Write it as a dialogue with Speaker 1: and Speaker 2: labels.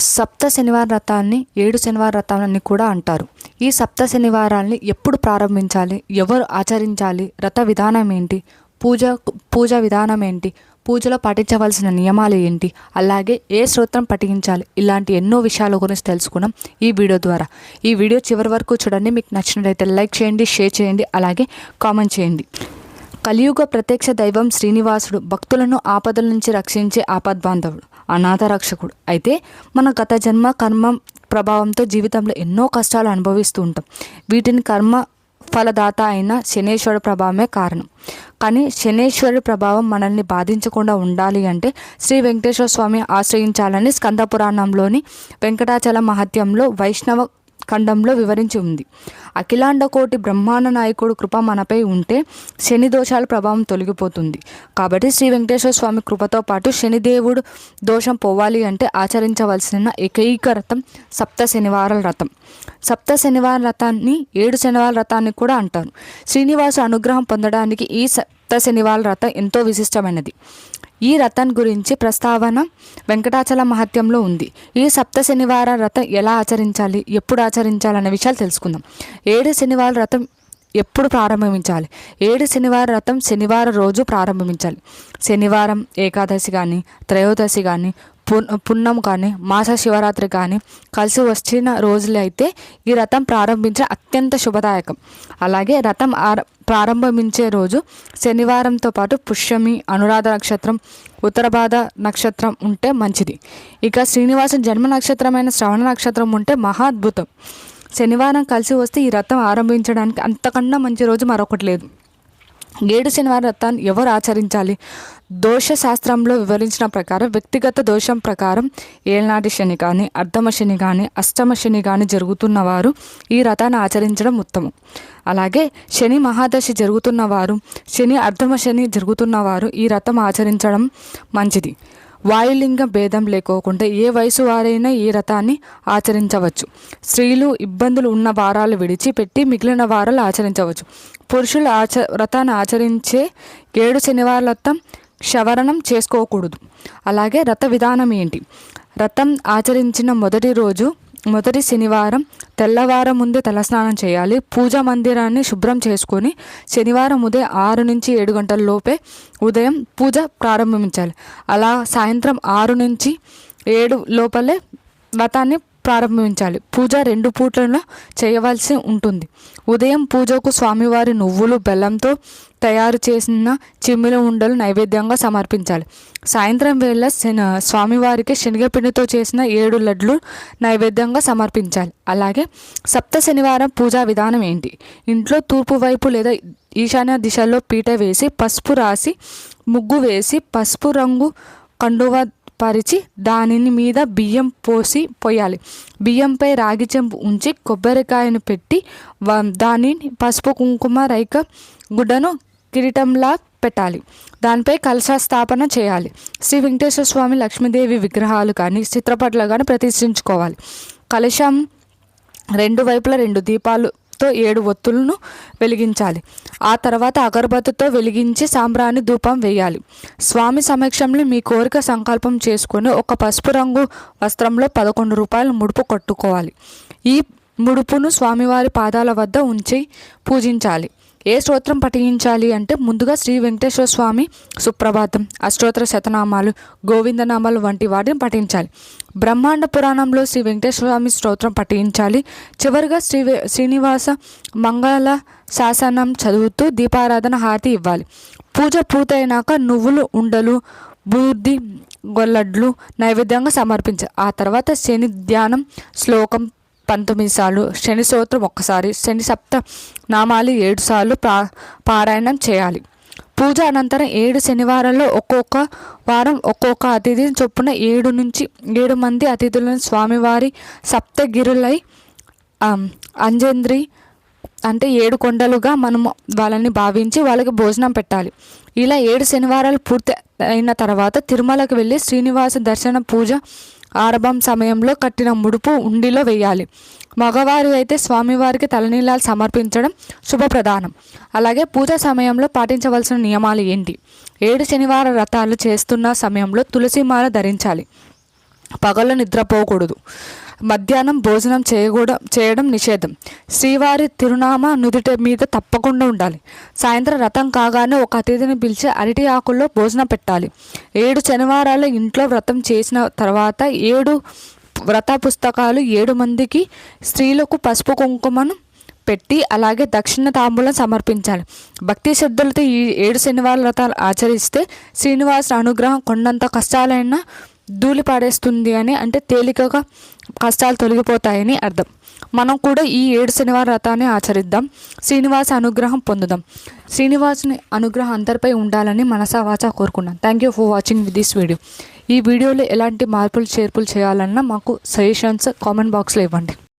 Speaker 1: సప్త శనివార వ్రతాన్ని 7 శనివార వ్రతాలని కూడా అంటారు. ఈ సప్త శనివారాల్ని ఎప్పుడు ప్రారంభించాలి, ఎవరు ఆచరించాలి, వ్రత విధానం ఏంటి, పూజ విధానం ఏంటి, పూజలో పాటించవలసిన నియమాలు ఏంటి, అలాగే ఏ స్తోత్రం పఠించాలి, ఇలాంటి ఎన్నో విషయాల గురించి తెలుసుకున్నాం ఈ వీడియో ద్వారా. ఈ వీడియో చివరి వరకు చూడండి. మీకు నచ్చినట్లయితే లైక్ చేయండి, షేర్ చేయండి, అలాగే కామెంట్ చేయండి. కలియుగ ప్రత్యక్ష దైవం శ్రీనివాసుడు భక్తులను ఆపదల నుంచి రక్షించే ఆపద్బాంధవుడు, అనాథ రక్షకుడు. అయితే మన గత జన్మ కర్మ ప్రభావంతో జీవితంలో ఎన్నో కష్టాలు అనుభవిస్తూ ఉంటాం. వీటిని కర్మ ఫలదాత అయిన శనేశ్వరుడి ప్రభావమే కారణం. కానీ శనేశ్వరుడి ప్రభావం మనల్ని బాధించకుండా ఉండాలి అంటే శ్రీ వెంకటేశ్వర స్వామి ఆశ్రయించాలని స్కంద పురాణంలోని వెంకటాచల మహత్యంలో వైష్ణవ ఖండంలో వివరించి ఉంది. అఖిలాండ కోటి బ్రహ్మాండ నాయకుడు కృప మనపై ఉంటే శని దోషాల ప్రభావం తొలగిపోతుంది. కాబట్టి శ్రీ వెంకటేశ్వర స్వామి కృపతో పాటు శనిదేవుడు దోషం పోవాలి అంటే ఆచరించవలసిన ఏకైక వ్రతం సప్త శనివారాల వ్రతం. సప్త శనివార వ్రతాన్ని 7 శనివారాల వ్రతాన్ని కూడా అంటారు. శ్రీనివాసు అనుగ్రహం పొందడానికి ఈ సప్త శనివారాల వ్రతం ఎంతో విశిష్టమైనది. ఈ వ్రతం గురించి ప్రస్తావన వెంకటాచల మహత్యంలో ఉంది. ఈ సప్త శనివార వ్రతం ఎలా ఆచరించాలి, ఎప్పుడు ఆచరించాలి అనే విషయాలు తెలుసుకుందాం. 7 శనివారాల వ్రతం ఎప్పుడు ప్రారంభించాలి? 7 శనివార వ్రతం శనివారం రోజు ప్రారంభించాలి. శనివారం ఏకాదశి కానీ, త్రయోదశి కానీ, పున్నం కానీ, మాస శివరాత్రి కానీ కలిసి వచ్చిన రోజులైతే ఈ వ్రతం ప్రారంభించడం అత్యంత శుభదాయకం. అలాగే వ్రతం ప్రారంభించే రోజు శనివారంతో పాటు పుష్యమి, అనురాధ నక్షత్రం, ఉత్తరభాద నక్షత్రం ఉంటే మంచిది. ఇక శ్రీనివాసం జన్మ నక్షత్రమైన శ్రవణ నక్షత్రం ఉంటే మహా అద్భుతం. శనివారం కలిసి వస్తే ఈ వ్రతం ఆరంభించడానికి అంతకన్నా మంచి రోజు మరొకటి లేదు. 7 శనివార వ్రతాన్ని ఎవరు ఆచరించాలి? దోష శాస్త్రంలో వివరించిన ప్రకారం వ్యక్తిగత దోషం ప్రకారం ఏళ్నాటి శని కానీ, అర్ధమ శని కానీ, అష్టమ శని కానీ జరుగుతున్నవారు ఈ వ్రతాన్ని ఆచరించడం ఉత్తమం. అలాగే శని మహాదశి జరుగుతున్నవారు, శని అర్ధమ శని జరుగుతున్నవారు ఈ వ్రతం ఆచరించడం మంచిది. వాయులింగ భేదం లేకోకుండా ఏ వయసు వారైనా ఈ వ్రతాన్ని ఆచరించవచ్చు. స్త్రీలు ఇబ్బందులు ఉన్న వారాలు విడిచిపెట్టి మిగిలిన వారాలు ఆచరించవచ్చు. పురుషులు వ్రతాన్ని ఆచరించే 7 శనివారాల వ్రతం క్షవరణం చేసుకోకూడదు. అలాగే వ్రత విధానం ఏంటి? వ్రతం ఆచరించిన మొదటి శనివారం తెల్లవారం ముందే తలస్నానం చేయాలి. పూజా మందిరాన్ని శుభ్రం చేసుకొని శనివారం ఉదయం 6 నుంచి 7 గంటల లోపే ఉదయం పూజ ప్రారంభించాలి. అలా సాయంత్రం 6 నుంచి 7 లోపలే వ్రతాన్ని ప్రారంభించాలి. పూజ 2 పూట్లలో చేయవలసి ఉంటుంది. ఉదయం పూజకు స్వామివారి నువ్వులు బెల్లంతో తయారు చేసిన చిమ్మిల ఉండలు నైవేద్యంగా సమర్పించాలి. సాయంత్రం వేళ స్వామివారికి శనగపిండితో చేసిన 7 లడ్లు నైవేద్యంగా సమర్పించాలి. అలాగే సప్త శనివారం పూజా విధానం ఏంటి? ఇంట్లో తూర్పు వైపు లేదా ఈశాన్య దిశలో పీట వేసి పసుపు రాసి ముగ్గు వేసి పసుపు రంగు కండువా పరిచి దానిని మీద బియ్యం పోయాలి. బియ్యంపై రాగి చెంబు ఉంచి కొబ్బరికాయను పెట్టి దానిని పసుపు కుంకుమ రైక గుడ్డను కిరీటంలా పెట్టాలి. దానిపై కలశ స్థాపన చేయాలి. శ్రీ వెంకటేశ్వర స్వామి, లక్ష్మీదేవి విగ్రహాలు కానీ చిత్రపటాలు కానీ ప్రతిష్ఠించుకోవాలి. కలశం 2 వైపులా 2 దీపాలతో 7 ఒత్తులను వెలిగించాలి. ఆ తర్వాత అగరబత్తితో వెలిగించి సాంబ్రాణి ధూపం వేయాలి. స్వామి సమక్షంలో మీ కోరిక సంకల్పం చేసుకొని ఒక పసుపు రంగు వస్త్రంలో 11 రూపాయలు ముడుపు కట్టుకోవాలి. ఈ ముడుపును స్వామివారి పాదాల వద్ద ఉంచి పూజించాలి. ఏ స్తోత్రం పఠించాలి అంటే ముందుగా శ్రీ వెంకటేశ్వర స్వామి సుప్రభాతం, అష్టోత్తర శతనామాలు, గోవిందనామాలు వంటి వాటిని పఠించాలి. బ్రహ్మాండ పురాణంలో శ్రీ వెంకటేశ్వర స్వామి స్తోత్రం పఠించాలి. చివరిగా శ్రీనివాస మంగళ శాసనం చదువుతూ దీపారాధన హారతి ఇవ్వాలి. పూజ పూర్తయినాక నువ్వులు ఉండలు, బూర్ది గొల్లడ్లు నైవేద్యంగా సమర్పించాలి. ఆ తర్వాత శని ధ్యానం శ్లోకం 19 సార్లు, శని స్తోత్రం 1 సారి, శని సప్త నామాలు 7 సార్లు పారాయణం చేయాలి. పూజ అనంతరం 7 శనివారాల్లో ఒక్కొక్క వారం ఒక్కొక్క అతిథిని చొప్పున 7 నుంచి 7 మంది అతిథులను స్వామివారి సప్తగిరులై అంజంద్రి అంటే 7 కొండలుగా మనము వాళ్ళని భావించి వాళ్ళకి భోజనం పెట్టాలి. ఇలా 7 శనివారాలు పూర్తి అయిన తర్వాత తిరుమలకు వెళ్ళి శ్రీనివాస దర్శన పూజ ఆరంభం సమయంలో కట్టిన ముడుపు ఉండిలో వేయాలి. మగవారు అయితే స్వామివారికి తలనీలాలు సమర్పించడం శుభప్రదానం. అలాగే పూజ సమయంలో పాటించవలసిన నియమాలు ఏంటి? 7 శనివార వ్రతాలు చేస్తున్న సమయంలో తులసి మాల ధరించాలి. పగలు నిద్రపోకూడదు, మధ్యాహ్నం భోజనం చేయడం నిషేధం, శ్రీవారి తిరునామ నుదుటి మీద తప్పకుండా ఉండాలి, సాయంత్రం రథం కాగానే ఒక అతిథిని పిలిచి అరటి ఆకుల్లో భోజనం పెట్టాలి, 7 శనివారాలు ఇంట్లో వ్రతం చేసిన తర్వాత 7 వ్రత పుస్తకాలు 7 మందికి స్త్రీలకు పసుపు కుంకుమను పెట్టి అలాగే దక్షిణ తాంబూలం సమర్పించాలి. భక్తి శ్రద్ధలతో ఈ 7 శనివారాల వ్రతాలు ఆచరిస్తే శ్రీనివాసుని అనుగ్రహం కొండంత కష్టాలైనా ధూళి పాడేస్తుంది అని, అంటే తేలికగా కష్టాలు తొలగిపోతాయని అర్థం. మనం కూడా ఈ 7 శనివార వ్రతాన్ని ఆచరిద్దాం, శ్రీనివాస అనుగ్రహం పొందుదాం. శ్రీనివాసుని అనుగ్రహం అందరిపై ఉండాలని మనసా వాచా కోరుకున్నాను. Thank you for watching this video. ఈ వీడియోలో ఎలాంటి మార్పులు చేర్పులు చేయాలన్నా మాకు సజెషన్స్ కామెంట్ బాక్స్లో ఇవ్వండి.